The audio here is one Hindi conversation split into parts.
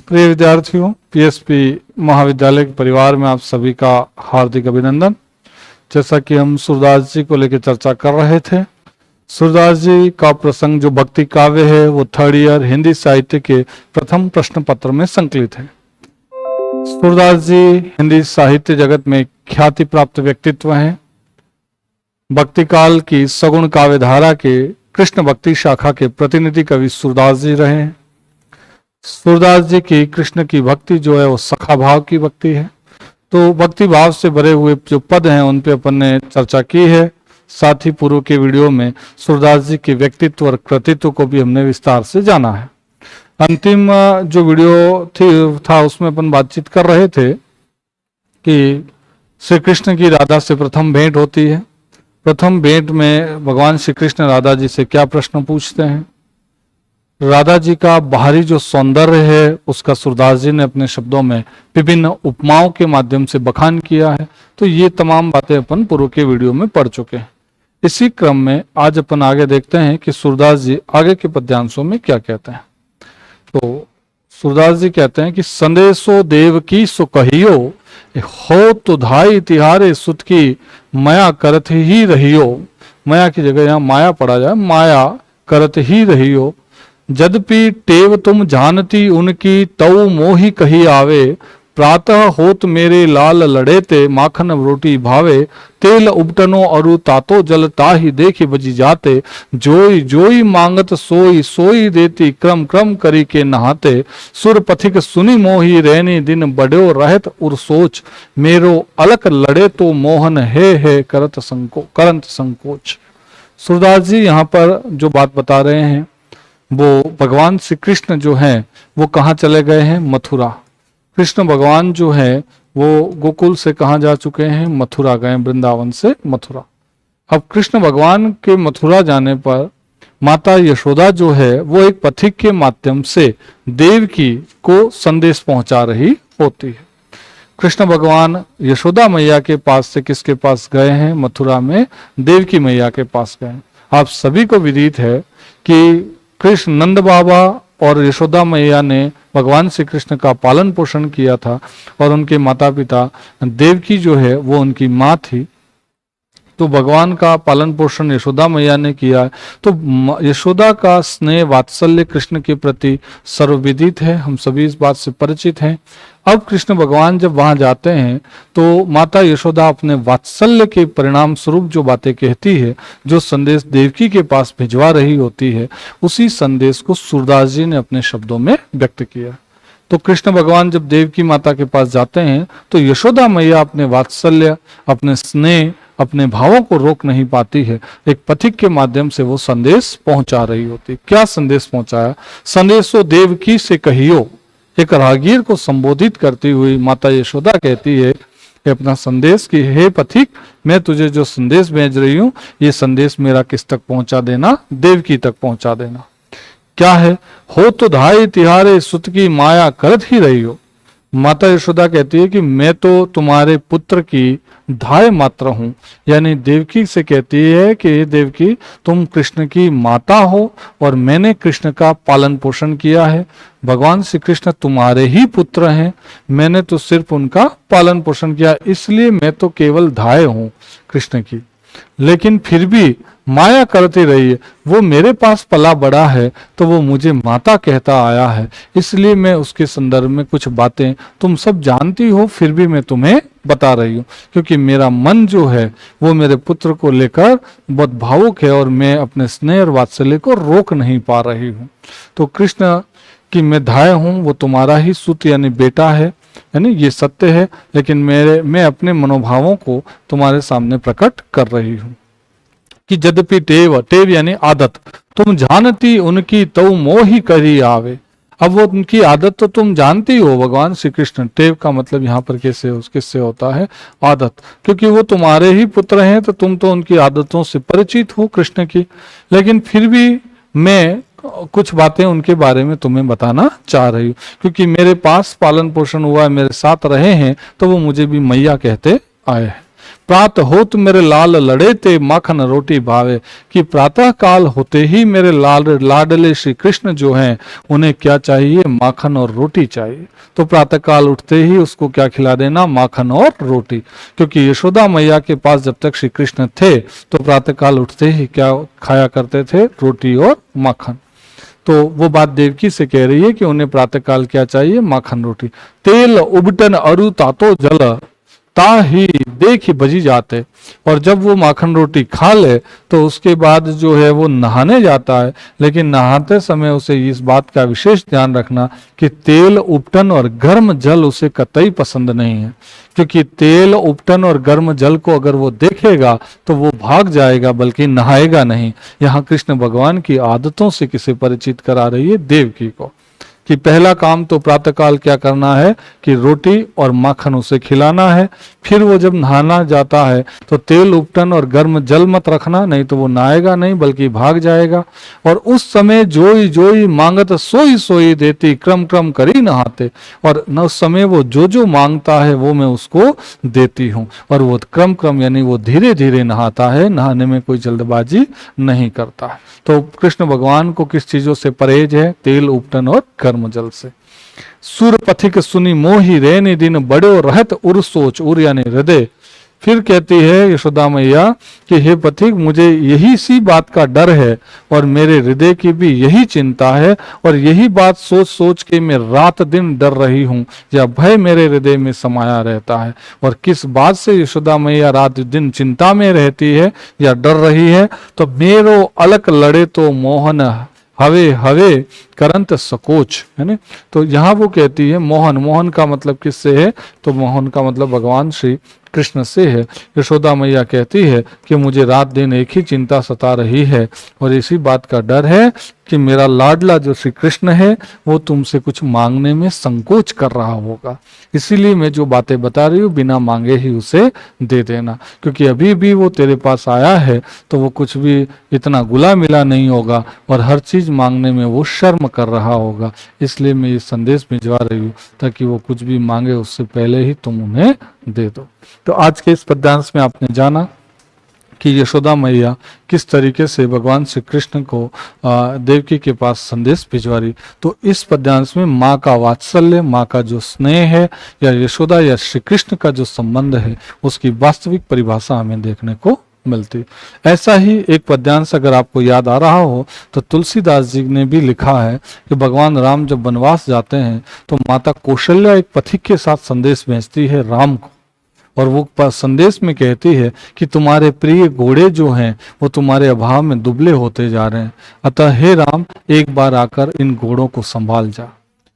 प्रिय विद्यार्थियों, पीएसपी महाविद्यालय के परिवार में आप सभी का हार्दिक अभिनंदन। जैसा कि हम सूरदास जी को लेकर चर्चा कर रहे थे, सूरदास जी का प्रसंग जो भक्ति काव्य है वो 3rd ईयर हिंदी साहित्य के प्रथम प्रश्न पत्र में संकलित है। सूरदास जी हिंदी साहित्य जगत में ख्याति प्राप्त व्यक्तित्व हैं। भक्ति काल की सगुण काव्य धारा के कृष्ण भक्ति शाखा के प्रतिनिधि कवि सूरदास जी रहे हैं। सूरदास जी की कृष्ण की भक्ति जो है वो सखा भाव की भक्ति है। तो भक्ति भाव से भरे हुए जो पद हैं उन पे अपन ने चर्चा की है। साथ ही पूर्व के वीडियो में सूरदास जी के व्यक्तित्व और कृतित्व को भी हमने विस्तार से जाना है। अंतिम जो वीडियो था उसमें अपन बातचीत कर रहे थे कि श्री कृष्ण की राधा से प्रथम भेंट होती है। प्रथम भेंट में भगवान श्री कृष्ण राधा जी से क्या प्रश्न पूछते हैं। राधा जी का बाहरी जो सौंदर्य है उसका सूरदास जी ने अपने शब्दों में विभिन्न उपमाओं के माध्यम से बखान किया है। तो ये तमाम बातें अपन पूर्व के वीडियो में पढ़ चुके हैं। इसी क्रम में आज अपन आगे देखते हैं कि सूरदास जी आगे के पद्यांशों में क्या कहते हैं। तो सूरदास जी कहते हैं कि संदेशो देव की सो कहियो, हो तो धाई तिहारे सुत की माया करत ही रहियो। माया की जगह यहाँ माया पढ़ा जाए, माया करत ही रहियो। यद्यपि टेव तुम जानती उनकी तऊ मोही कही आवे। प्रातः होत मेरे लाल लड़ेते माखन रोटी भावे। तेल उबटनो अरु तातो जल ताही देखी बजी जाते। जोई जोई मांगत सोई सोई देती क्रम क्रम करी के नहाते। सुर पथिक सुनी मोही रहनी दिन बड़ो रहत उर सोच। मेरो अलक लड़े तो मोहन है करत संकोच। सूरदास जी यहाँ पर जो बात बता रहे हैं वो भगवान श्री कृष्ण जो हैं वो कहाँ चले गए हैं, मथुरा। कृष्ण भगवान जो है वो गोकुल से कहाँ जा चुके हैं, मथुरा गए, वृंदावन से मथुरा। अब कृष्ण भगवान के मथुरा जाने पर माता यशोदा जो है वो एक पथिक के माध्यम से देवकी को संदेश पहुंचा रही होती है। कृष्ण भगवान यशोदा मैया के पास से किसके पास गए हैं, मथुरा में देवकी मैया के पास गए। आप सभी को विदित है कि कृष्ण नंद बाबा और यशोदा मैया ने भगवान श्री कृष्ण का पालन पोषण किया था और उनके माता पिता देवकी जो है वो उनकी माँ थी। तो भगवान का पालन पोषण यशोदा मैया ने किया। तो यशोदा का स्नेह वात्सल्य कृष्ण के प्रति सर्वविदित है, हम सभी इस बात से परिचित हैं। अब कृष्ण भगवान जब वहां जाते हैं तो माता यशोदा अपने वात्सल्य के परिणाम स्वरूप जो बातें कहती है, जो संदेश देवकी के पास भिजवा रही होती है, उसी संदेश को सूरदास जी ने अपने शब्दों में व्यक्त किया। तो कृष्ण भगवान जब देवकी माता के पास जाते हैं तो यशोदा मैया अपने वात्सल्य, अपने स्नेह, अपने भावों को रोक नहीं पाती है। एक पथिक के माध्यम से वो संदेश पहुंचा रही होती। क्या संदेश पहुंचाया? संदेशो देवकी से कहियो। एक राहगीर को संबोधित करती हुई माता यशोदा कहती है कि अपना संदेश की, हे पथिक, मैं तुझे जो संदेश भेज रही हूं ये संदेश मेरा किस तक पहुंचा देना, देवकी तक पहुंचा देना। क्या है? हो तो धाई तिहारे सुत की माया करत ही रही हो। माता यशोदा कहती है कि मैं तो तुम्हारे पुत्र की धाय मात्र हूं। यानी देवकी से कहती है कि देवकी, तुम कृष्ण की माता हो और मैंने कृष्ण का पालन पोषण किया है। भगवान श्री कृष्ण तुम्हारे ही पुत्र हैं, मैंने तो सिर्फ उनका पालन पोषण किया, इसलिए मैं तो केवल धाय हूं कृष्ण की। लेकिन फिर भी माया करती रही है। वो मेरे पास पला बड़ा है तो वो मुझे माता कहता आया है, इसलिए मैं उसके संदर्भ में कुछ बातें तुम सब जानती हो फिर भी मैं तुम्हें बता रही हूँ, क्योंकि मेरा मन जो है वो मेरे पुत्र को लेकर बहुत भावुक है और मैं अपने स्नेह और वात्सल्य को रोक नहीं पा रही हूँ। तो कृष्ण की मैं धाय हूँ, वो तुम्हारा ही सुत यानी बेटा है, यानी ये सत्य है, लेकिन मैं अपने मनोभावों को तुम्हारे सामने प्रकट कर रही हूँ। कि यद्यपि टेव यानी आदत तुम जानती उनकी तऊ मोही करी आवे। अब वो उनकी आदत तो तुम जानती हो भगवान श्री कृष्ण। टेव का मतलब यहाँ पर किससे होता है? आदत। क्योंकि वो तुम्हारे ही पुत्र हैं तो तुम तो उनकी आदतों से परिचित हो कृष्ण की। लेकिन फिर भी मैं कुछ बातें उनके बारे में तुम्हें बताना चाह रही हूँ, क्योंकि मेरे पास पालन पोषण हुआ है, मेरे साथ रहे हैं, तो वो मुझे भी मैया कहते आए हैं। प्रात होत मेरे लाल लड़े ते माखन रोटी भावे, कि प्रातः काल होते ही मेरे लाडले श्री कृष्ण जो हैं उन्हें क्या चाहिए, माखन और रोटी चाहिए। तो प्रातः काल उठते ही उसको क्या खिला देना, माखन और रोटी। क्योंकि यशोदा मैया के पास जब तक श्री कृष्ण थे तो प्रातः काल उठते ही क्या खाया करते थे, रोटी और माखन। तो वो बात देवकी से कह रही है कि उन्हें प्रातःकाल क्या चाहिए, माखन रोटी। तेल उबटन अरु तातो जल ता ही देख ही बजी जाते। और जब वो माखन रोटी खा ले तो उसके बाद जो है वो नहाने जाता है, लेकिन नहाते समय उसे इस बात का विशेष ध्यान रखना कि तेल उपटन और गर्म जल उसे कतई पसंद नहीं है। क्योंकि तेल उपटन और गर्म जल को अगर वो देखेगा तो वो भाग जाएगा, बल्कि नहाएगा नहीं। यहाँ कृष्ण भगवान की आदतों से किसे परिचित करा रही है, देवकी को, कि पहला काम तो प्रातःकाल क्या करना है कि रोटी और माखन उसे खिलाना है। फिर वो जब नहाना जाता है तो तेल उपटन और गर्म जल मत रखना, नहीं तो वो नहाएगा नहीं बल्कि भाग जाएगा। और उस समय जोई जोई मांगत सोई सोई देती, क्रम क्रम करी नहाते। और न उस समय वो जो जो मांगता है वो मैं उसको देती हूँ। और वो क्रम क्रम यानी वो धीरे धीरे नहाता है, नहाने में कोई जल्दबाजी नहीं करता है। तो कृष्ण भगवान को किस चीजों से परहेज है, तेल उपटन और कर्म जल से। सुर पथिक सुनी मोही रेनि दिन बड़ो रहत उर सोच, उर यानी हृदय। फिर कहती है यशोदा मैया कि हे पथिक, मुझे यही सी बात का डर है और मेरे हृदय की भी यही चिंता है, और यही बात सोच सोच के मैं रात दिन डर रही हूँ, या भय मेरे हृदय में समाया रहता है। और किस बात से यशोदा मैया रात दिन चिंता में रहती है या डर रही है, तो मेरो अलक लड़े तो मोहन हवे हवे करंत सकोच, है ना। तो यहाँ वो कहती है मोहन, मोहन का मतलब किससे है, तो मोहन का मतलब भगवान श्री कृष्ण से है। यशोदा मैया कहती है कि मुझे रात दिन एक ही चिंता सता रही है, और इसी बात का डर है कि मेरा लाडला जो श्री कृष्ण है वो तुमसे कुछ मांगने में संकोच कर रहा होगा। इसीलिए मैं जो बातें बता रही हूँ बिना मांगे ही उसे दे देना, क्योंकि अभी भी वो तेरे पास आया है तो वो कुछ भी इतना गुला मिला नहीं होगा, और हर चीज मांगने में वो शर्म कर रहा होगा। इसलिए मैं ये संदेश भिजवा रही हूँ ताकि वो कुछ भी मांगे उससे पहले ही तुम उन्हें दे दो। तो आज के इस पद्यांश में आपने जाना कि यशोदा मैया किस तरीके से भगवान श्री कृष्ण को देवकी के पास संदेश भिजवा रही। तो इस पद्यांश में माँ का वात्सल्य, माँ का जो स्नेह है, या यशोदा या श्री कृष्ण का जो संबंध है, उसकी वास्तविक परिभाषा हमें देखने को मिलती। ऐसा ही एक पद्यांश अगर आपको याद आ रहा हो तो तुलसीदास जी ने भी लिखा है कि भगवान राम जब वनवास जाते हैं तो माता कौशल्या एक पथिक के साथ संदेश भेजती है राम को, और वो संदेश में कहती है कि तुम्हारे प्रिय घोड़े जो हैं वो तुम्हारे अभाव में दुबले होते जा रहे हैं, अतः हे राम एक बार आकर इन घोड़ों को संभाल जा।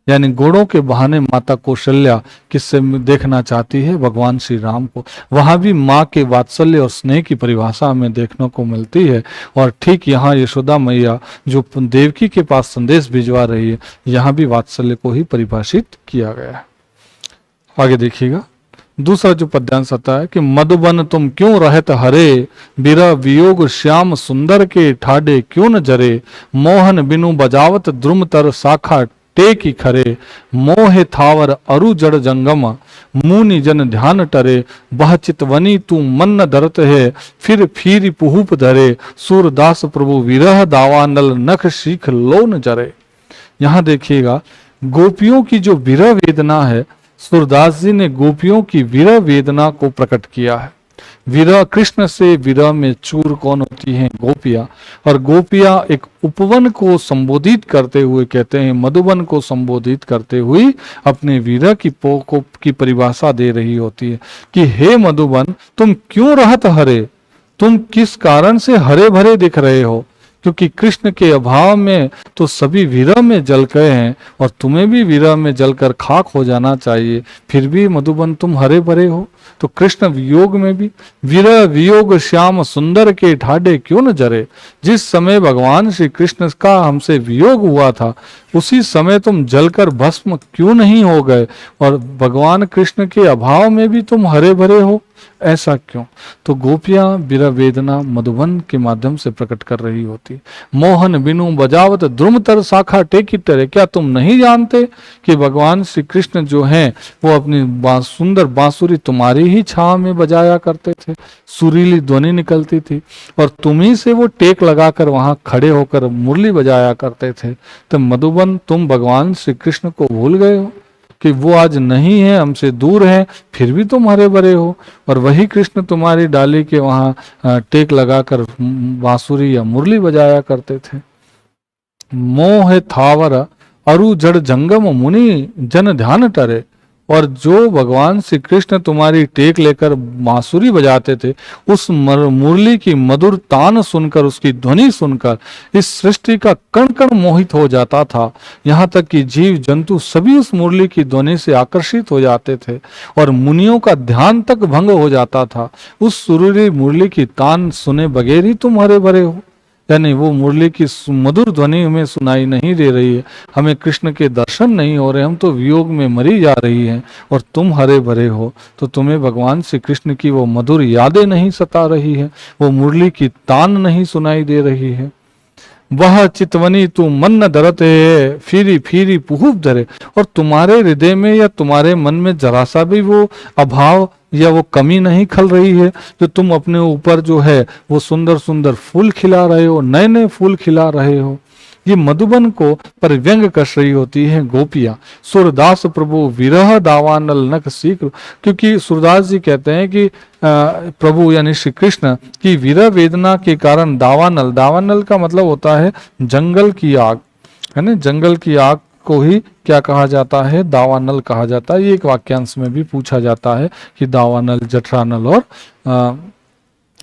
यानी घोड़ों के बहाने माता कौशल्या किससे देखना चाहती है, भगवान श्री राम को। वहां भी माँ के वात्सल्य और स्नेह की परिभाषा हमें देखने को मिलती है। और ठीक यहाँ यशोदा मैया जो देवकी के पास संदेश भिजवा रही है, यहाँ भी वात्सल्य को ही परिभाषित किया गया है। आगे देखिएगा, दूसरा जो पद्यांश आता है कि मधुबन तुम क्यों रहत हरे, बिरह वियोग श्याम सुंदर के ठाडे क्यों न जरे, मोहन बिनु बजावत द्रुम तर शाखा टेकी खरे, मोहे थावर अरु जड़ जंगम मुनि जन ध्यान टरे, बह चितवनी तू मन न धरत है, फिर पुहुप धरे, सूरदास प्रभु विरह दावानल नख शीख लोन जरे। यहाँ देखिएगा गोपियों की जो विरह वेदना है, सूरदास जी ने गोपियों की विरह वेदना को प्रकट किया है। विरह, कृष्ण से विरह में चूर कौन होती हैं, गोपियां। और गोपियां एक उपवन को संबोधित करते हुए कहते हैं, मधुबन को संबोधित करते हुए अपने विरह की परिभाषा दे रही होती है कि हे मधुबन तुम क्यों रहत हरे, तुम किस कारण से हरे भरे दिख रहे हो, क्योंकि कृष्ण के अभाव में तो सभी विरह में जल गए हैं और तुम्हें भी विरह में जलकर खाक हो जाना चाहिए, फिर भी मधुबन तुम हरे भरे हो। तो कृष्ण वियोग में भी विरह वियोग श्याम सुंदर के ठाडे क्यों न जरे, जिस समय भगवान श्री कृष्ण का हमसे वियोग हुआ था उसी समय तुम जलकर भस्म क्यों नहीं हो गए, और भगवान कृष्ण के अभाव में भी तुम हरे भरे हो। ऐसा क्यों? तो गोपियां विरह वेदना मधुबन के माध्यम से प्रकट कर रही होती। मोहन बिनु बजावत द्रुमतर शाखा टेकी टरे, क्या तुम नहीं जानते कि भगवान श्री कृष्ण जो हैं वो अपनी सुंदर बांसुरी तुम्हारी ही छाव में बजाया करते थे, सुरीली ध्वनि निकलती थी और तुम्ही से वो टेक लगाकर वहां खड़े होकर मुरली बजाया करते थे। तो मधुबन तुम भगवान श्री कृष्ण को भूल गए हो कि वो आज नहीं है, हमसे दूर है, फिर भी तुम हरे भरे हो, और वही कृष्ण तुम्हारी डाली के वहां टेक लगाकर बांसुरी या मुरली बजाया करते थे। मोह थावर अरु जड़ जंगम मुनि जन ध्यान टरे, और जो भगवान श्री कृष्ण तुम्हारी टेक लेकर बांसुरी बजाते थे, उस मुरली की मधुर तान सुनकर, उसकी ध्वनि सुनकर इस सृष्टि का कण कण मोहित हो जाता था। यहाँ तक कि जीव जंतु सभी उस मुरली की ध्वनि से आकर्षित हो जाते थे और मुनियों का ध्यान तक भंग हो जाता था। उस सुरीली मुरली की तान सुने बगैर ही तुम हरे भरे हो, यानी वो मुरली की मधुर ध्वनि हमें सुनाई नहीं दे रही है, हमें कृष्ण के दर्शन नहीं हो रहे, हम तो वियोग में मरी जा रही हैं, और तुम हरे भरे हो। तो तुम्हें भगवान श्री कृष्ण की वो मधुर यादें नहीं सता रही है, वो मुरली की तान नहीं सुनाई दे रही है। वह चितवनी तू मन न धरते फिरी फिरी पुहुब धरे, और तुम्हारे हृदय में या तुम्हारे मन में जरा सा भी वो अभाव या वो कमी नहीं खल रही है, जो तुम अपने ऊपर जो है वो सुंदर सुंदर फूल खिला रहे हो, नए नए फूल खिला रहे हो। ये मधुबन को परिव्यंग कस रही होती है गोपियां। सूरदास प्रभु विरह दावानल नख शीघ्र, क्योंकि सूरदास जी कहते हैं कि प्रभु यानी श्री कृष्ण की विरह वेदना के कारण दावानल, दावानल का मतलब होता है जंगल की आग, है ना, जंगल की आग को ही क्या कहा जाता है, दावानल कहा जाता है। ये एक वाक्यांश में भी पूछा जाता है कि दावानल, जठरानल और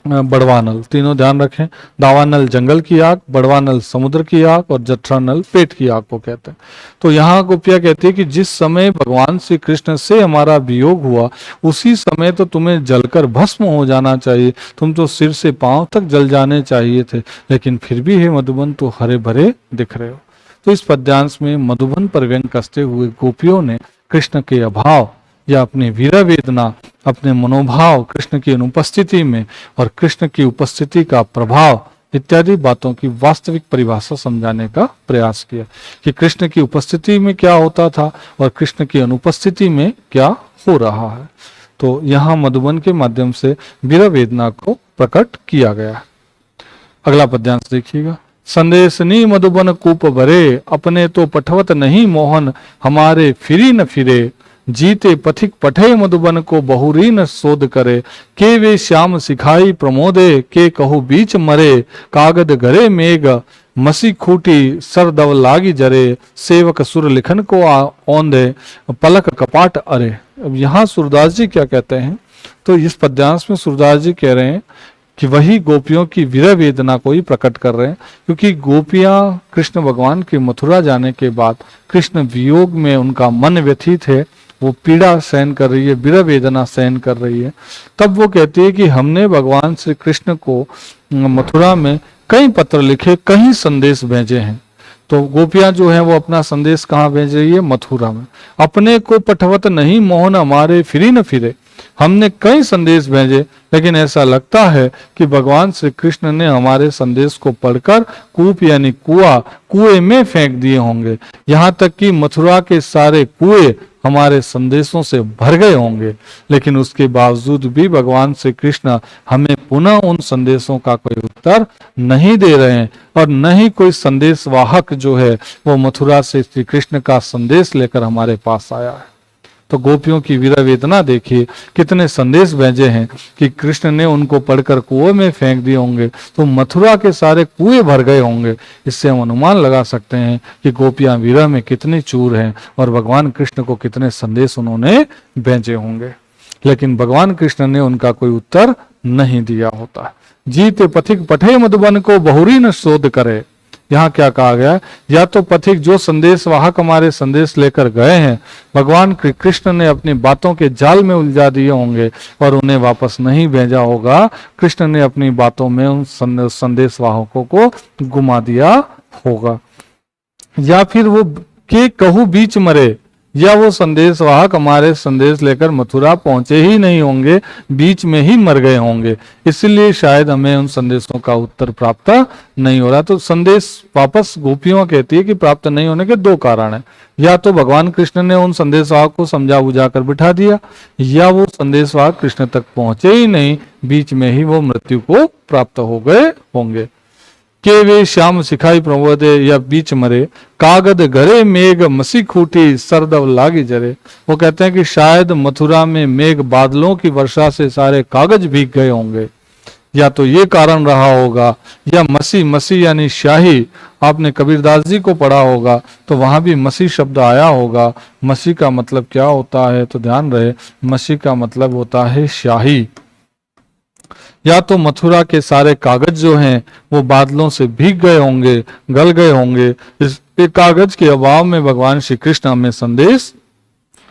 बड़वानल, तीनों ध्यान रखें। दावानल जंगल की आग, बड़वानल समुद्र की आग और जठरानल पेट की आग को कहते हैं। तो यहाँ गोपिया कहती है कि जिस समय भगवान श्री कृष्ण से हमारा वियोग हुआ, उसी समय तो तुम्हें जलकर भस्म हो जाना चाहिए, तुम तो सिर से पांव तक जल जाने चाहिए थे, लेकिन फिर भी हे मधुबन तो हरे भरे दिख रहे हो। तो इस पद्यांश में मधुबन पर व्यंग कसते हुए गोपियों ने कृष्ण के अभाव या अपनी वीर वेदना, अपने मनोभाव कृष्ण की अनुपस्थिति में और कृष्ण की उपस्थिति का प्रभाव इत्यादि बातों की वास्तविक परिभाषा समझाने का प्रयास किया कि कृष्ण की उपस्थिति में क्या होता था और कृष्ण की अनुपस्थिति में क्या हो रहा है। तो यहाँ मधुबन के माध्यम से वीर वेदना को प्रकट किया गया। अगला पद्यांश देखिएगा। संदेशनी मधुबन कूप भरे, अपने तो पठवत नहीं मोहन, हमारे फिरी न फिरे, जीते पथिक पठे मधुबन को बहुरी न शोध करे, के वे श्याम सिखाई प्रमोदे, के कहु बीच मरे, कागद घरे मेघ मसी खूटी, सर दव लागी जरे, सेवक सुर लिखन को औंधे, पलक कपाट अरे। अब यहाँ सूरदास जी क्या कहते हैं, तो इस पद्यांश में सूरदास जी कह रहे हैं कि वही गोपियों की विरह वेदना को ही प्रकट कर रहे हैं, क्योंकि गोपियां कृष्ण भगवान के मथुरा जाने के बाद कृष्ण वियोग में उनका मन व्यथित है, वो पीड़ा सहन कर रही है, विरह वेदना सहन कर रही है। तब वो कहती है कि हमने भगवान श्री कृष्ण को मथुरा में कई पत्र लिखे, कई संदेश भेजे हैं। तो गोपियां जो है वो अपना संदेश कहाँ भेज रही है, मथुरा में। अपने को पठवत नहीं मोहन, हमारे फिरी न फिरे, हमने कई संदेश भेजे, लेकिन ऐसा लगता है कि भगवान श्री कृष्ण ने हमारे संदेश को पढ़कर कूप यानी कुएं में फेंक दिए होंगे, यहाँ तक कि मथुरा के सारे कुएं हमारे संदेशों से भर गए होंगे, लेकिन उसके बावजूद भी भगवान श्री कृष्ण हमें पुनः उन संदेशों का कोई उत्तर नहीं दे रहे हैं, और न ही कोई संदेश वाहक जो है वो मथुरा से श्री कृष्ण का संदेश लेकर हमारे पास आया है। तो गोपियों की विरह वेदना देखिए, कितने संदेश भेजे हैं कि कृष्ण ने उनको पढ़कर कुएं में फेंक दिए होंगे, तो मथुरा के सारे कुएं भर गए होंगे। इससे हम अनुमान लगा सकते हैं कि गोपियां विरह में कितनी चूर हैं और भगवान कृष्ण को कितने संदेश उन्होंने भेजे होंगे, लेकिन भगवान कृष्ण ने उनका कोई उत्तर नहीं दिया होता। जीते पथिक पठे मधुबन को बहुरी न शोध करे, यहाँ क्या कहा गया, या तो पथिक जो संदेश वाहक हमारे संदेश लेकर गए हैं, भगवान कृष्ण ने अपनी बातों के जाल में उलझा दिए होंगे और उन्हें वापस नहीं भेजा होगा। कृष्ण ने अपनी बातों में उन संदेश वाहकों को गुमा दिया होगा, या फिर वो के कहू बीच मरे, या वो संदेशवाहक हमारे संदेश लेकर मथुरा पहुंचे ही नहीं होंगे, बीच में ही मर गए होंगे, इसलिए शायद हमें उन संदेशों का उत्तर प्राप्त नहीं हो रहा। तो संदेश वापस गोपियों कहती है कि प्राप्त नहीं होने के दो कारण है, या तो भगवान कृष्ण ने उन संदेशवाहक को समझा बुझा कर बिठा दिया, या वो संदेशवाहक कृष्ण तक पहुंचे ही नहीं, बीच में ही वो मृत्यु को प्राप्त हो गए होंगे। के वे श्याम सिखाई प्रमोदे या बीच मरे, कागद घरे मेघ मसी खूटी सरदव लागी जरे। वो कहते हैं कि शायद मथुरा में मेघ बादलों की वर्षा से सारे कागज भीग गए होंगे, या तो ये कारण रहा होगा, या मसी, मसी यानी शाही, आपने कबीरदास जी को पढ़ा होगा तो वहां भी मसी शब्द आया होगा। मसी का मतलब क्या होता है, तो ध्यान रहे, मसी का मतलब होता है शाही। या तो मथुरा के सारे कागज जो हैं वो बादलों से भीग गए होंगे, गल गए होंगे। इस कागज के अभाव में भगवान श्री कृष्ण हमें संदेश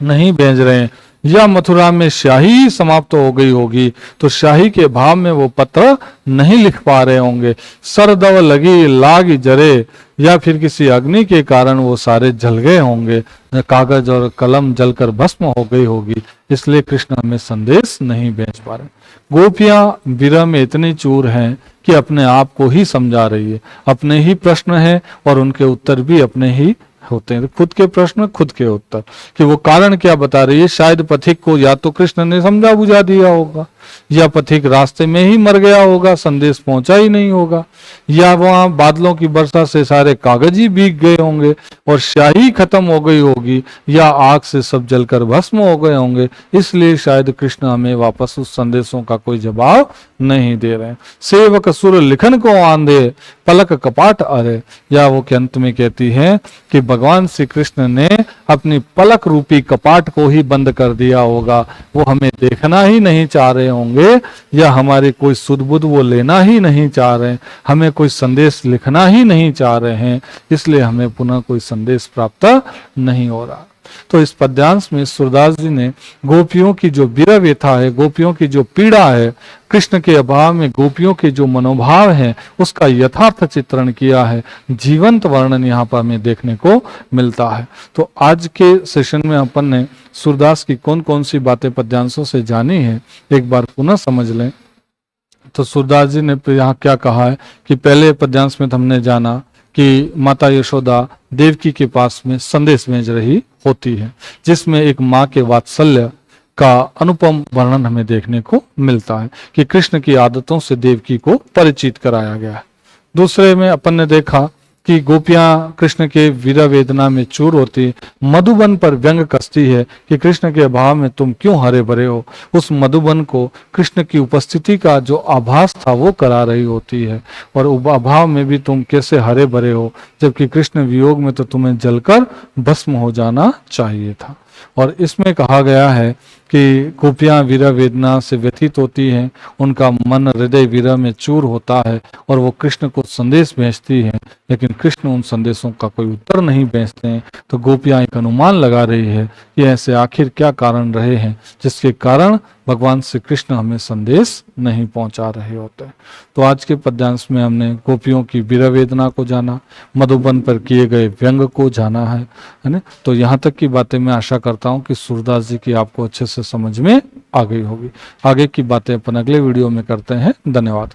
नहीं भेज रहे हैं, या मथुरा में शाही समाप्त हो गई होगी तो शाही के भाव में वो पत्र नहीं लिख पा रहे होंगे। सरदव लगी लाग जरे, या फिर किसी अग्नि के कारण वो सारे जल गए होंगे, कागज और कलम जलकर भस्म हो गई होगी, इसलिए कृष्ण हमें संदेश नहीं भेज पा रहे। गोपियां विरह में इतनी चूर हैं कि अपने आप को ही समझा रही है, अपने ही प्रश्न है और उनके उत्तर भी अपने ही होते हैं, खुद के प्रश्न खुद के उत्तर, कि वो कारण क्या बता रही है। शायद पथिक को या तो कृष्ण ने समझा बुझा दिया होगा, या पथिक रास्ते में ही मर गया होगा, संदेश पहुंचा ही नहीं होगा, या वहां बादलों की वर्षा से सारे कागज ही भीग गए होंगे और स्याही खत्म हो गई होगी, या आग से सब जलकर भस्म हो गए होंगे, इसलिए शायद कृष्ण हमें वापस उस संदेशों का कोई जवाब नहीं दे रहे हैं। सेवक सुर लिखन को आंधे पलक कपाट अरे, या वो के अंत में कहती है कि भगवान श्री कृष्ण ने अपनी पलक रूपी कपाट को ही बंद कर दिया होगा, वो हमें देखना ही नहीं चाह रहे होंगे, या हमारी कोई सुध बुध वो लेना ही नहीं चाह रहे हैं, हमें कोई संदेश लिखना ही नहीं चाह रहे हैं, इसलिए हमें पुनः कोई संदेश प्राप्त नहीं हो रहा। तो इस पद्यांश में सूरदास जी ने गोपियों की जो विरह व्यथा है, गोपियों की जो पीड़ा है, कृष्ण के अभाव में गोपियों के जो मनोभाव है, उसका यथार्थ चित्रण किया है, जीवंत वर्णन यहाँ पर हमें देखने को मिलता है। तो आज के सेशन में अपन ने सूरदास की कौन कौन सी बातें पद्यांशों से जानी है, एक बार पुनः समझ लें। तो सूरदास जी ने यहाँ क्या कहा है कि पहले पद्यांश में हमने जाना कि माता यशोदा देवकी के पास में संदेश भेज रही होती है, जिसमें एक माँ के वात्सल्य का अनुपम वर्णन हमें देखने को मिलता है कि कृष्ण की आदतों से देवकी को परिचित कराया गया है। दूसरे में अपन ने देखा कि गोपियां कृष्ण के वीरा वेदना में चूर होती, मधुबन पर व्यंग कसती है कि कृष्ण के अभाव में तुम क्यों हरे भरे हो। उस मधुबन को कृष्ण की उपस्थिति का जो आभास था वो करा रही होती है, और अभाव में भी तुम कैसे हरे भरे हो, जबकि कृष्ण वियोग में तो तुम्हें जलकर भस्म हो जाना चाहिए था। और इसमें कहा गया है कि गोपियां वीरा वेदना से व्यथित होती हैं, उनका मन हृदय वीरा में चूर होता है और वो कृष्ण को संदेश भेजती हैं, लेकिन कृष्ण उन संदेशों का कोई उत्तर नहीं भेजते हैं। तो गोपियां एक अनुमान लगा रही है कि ऐसे आखिर क्या कारण रहे हैं जिसके कारण भगवान श्री कृष्ण हमें संदेश नहीं पहुंचा रहे होते। तो आज के पद्यांश में हमने गोपियों की वीरा वेदना को जाना, मधुबन पर किए गए व्यंग को जाना है ना। तो यहाँ तक की बातें मैं आशा करता हूँ कि सूरदास जी की आपको अच्छे से समझ में आ गई होगी। आगे की बातें अपन अगले वीडियो में करते हैं। धन्यवाद।